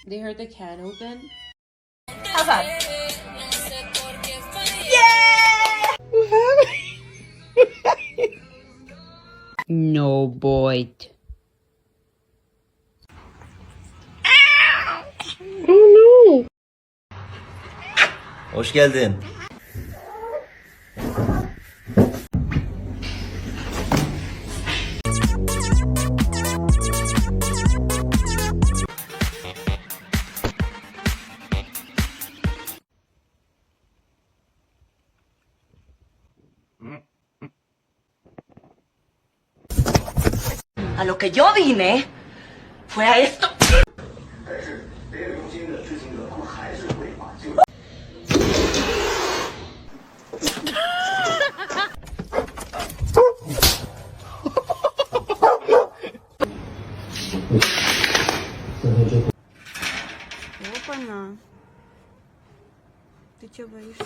They heard the can open. How's that? No bite. Oh no. Hoş geldin. A lo que yo vine fue a esto. Опа-на. Ты чё боишься?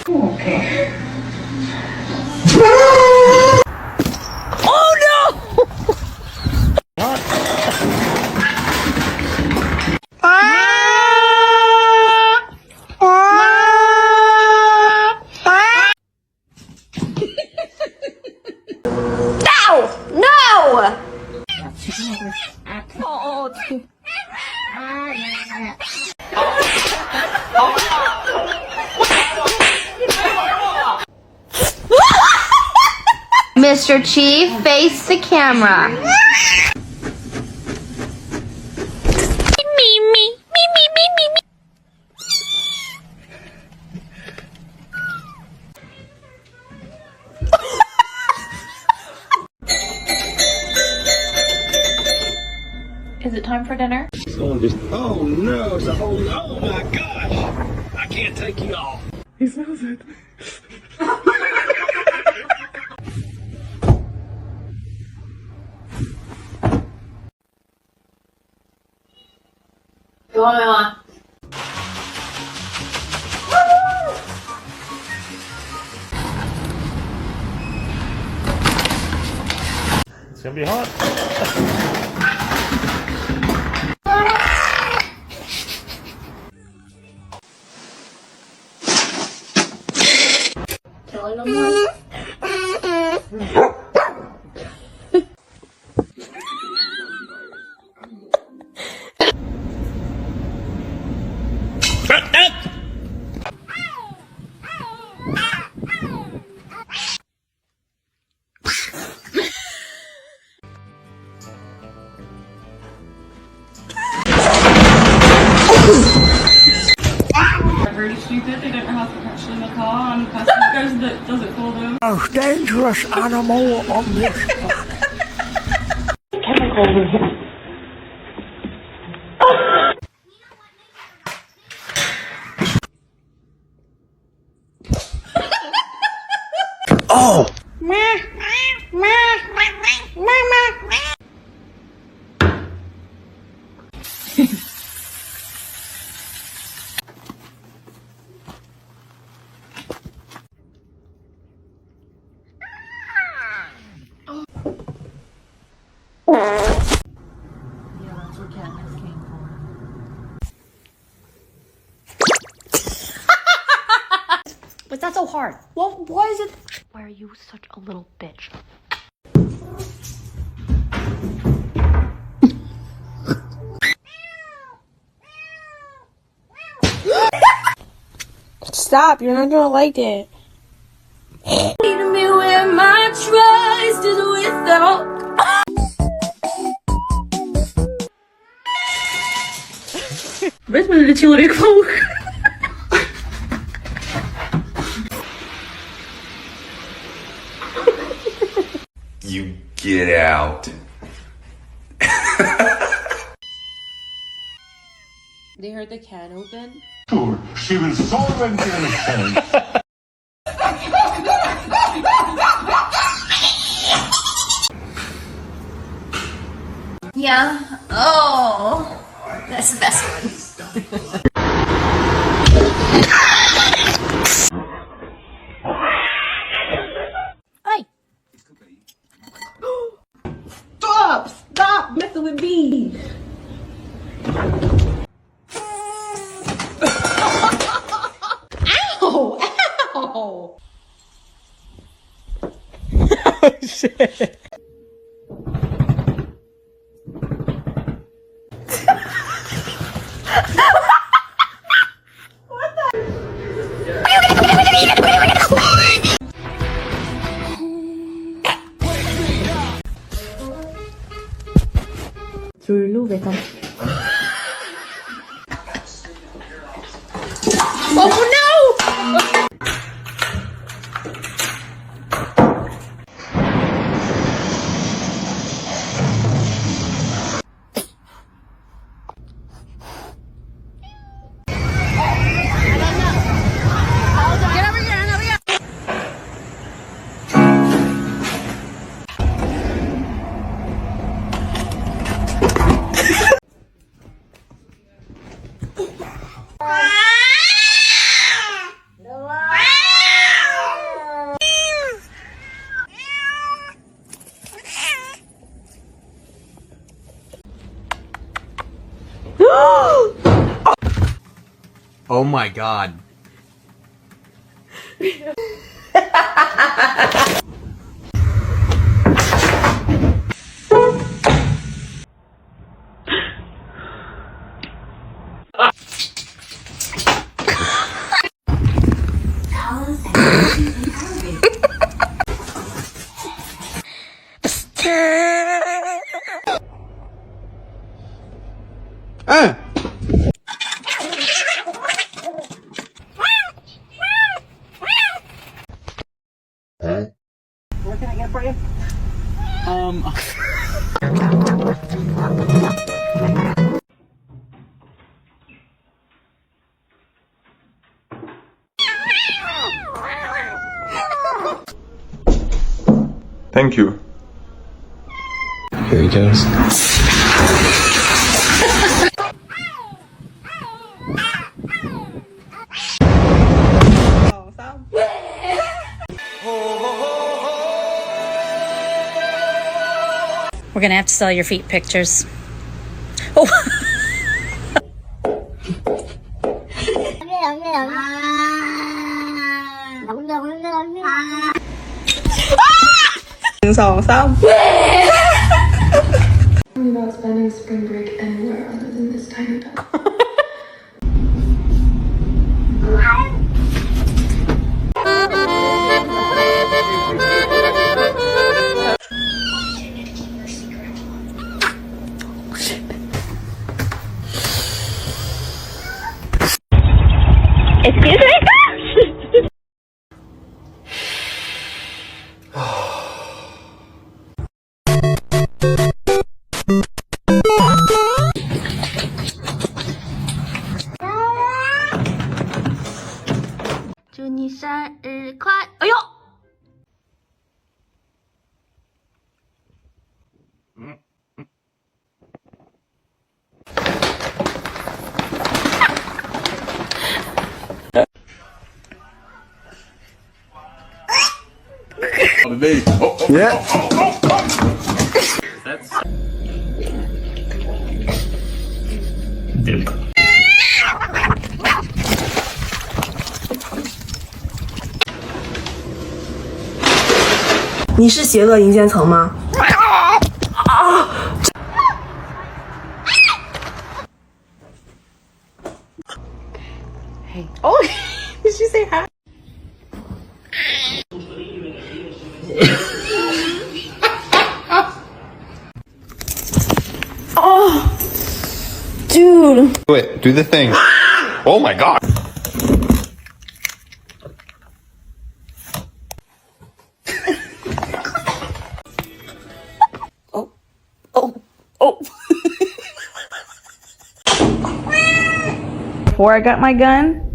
Okay. Mr. Chief, face the camera. Is it time for dinner? Oh no, it's a whole, oh my gosh! I can't take you off. He smells it. It's gonna be hot. Telling them what? Really stupid. They don't know how to catch them in the car, and the person that does it for them. Most dangerous animal on this planet. Chemicals. Oh! What's that so hard? Well, why is it? Why are you such a little bitch? Stop, you're not gonna like it. Me where my trust is without Wees met de chiller volk. You get out. They heard the can open. She was so intelligent. Yeah. Oh, that's the best one. Hey. Stop messing with me. Ow! Ow! Oh shit. Oh my god. What can I get for you? Thank you. Here he goes. We're gonna have to sell your feet pictures. Oh. About spending spring break anywhere other than this tiny bed. Excuse me? Yeah.你是邪恶银渐层吗？ Hey. Oh, did she say hi? Dude. Do it. Do the thing. Oh my god. Before I got my gun,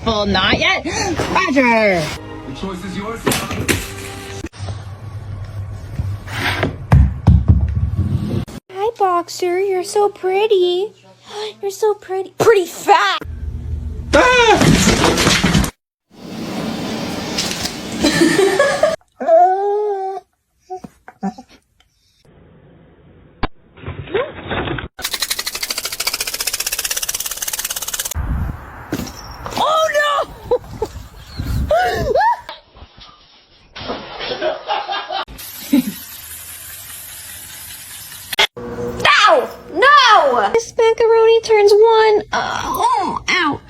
Well, not yet. Roger. The choice is yours. Hi, Boxer. You're so pretty. You're so pretty. Pretty fat. No! This macaroni turns one. Ow.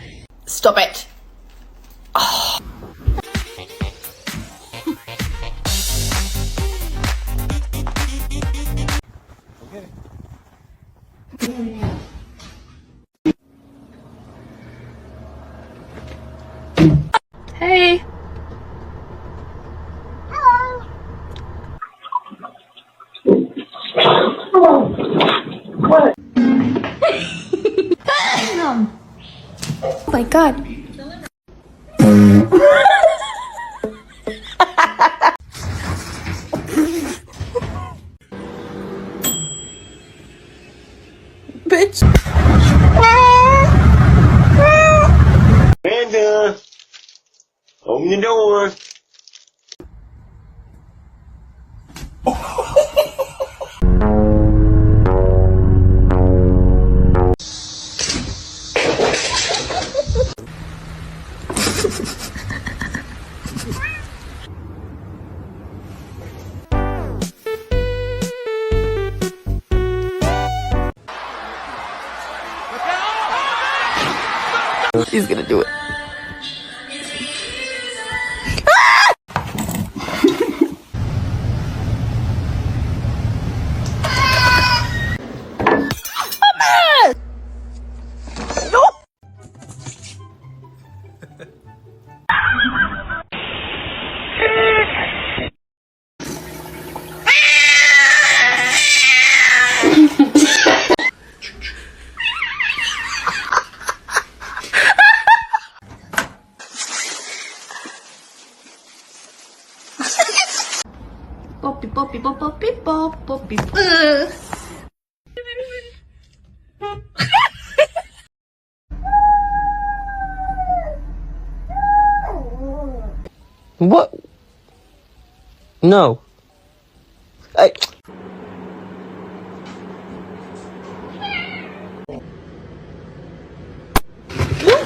Stop it. hey. Oh my god. Bitch. Amanda, open the door. He's gonna do it. Poppy, poppy, pop, poppy, pop, poppy. What? No.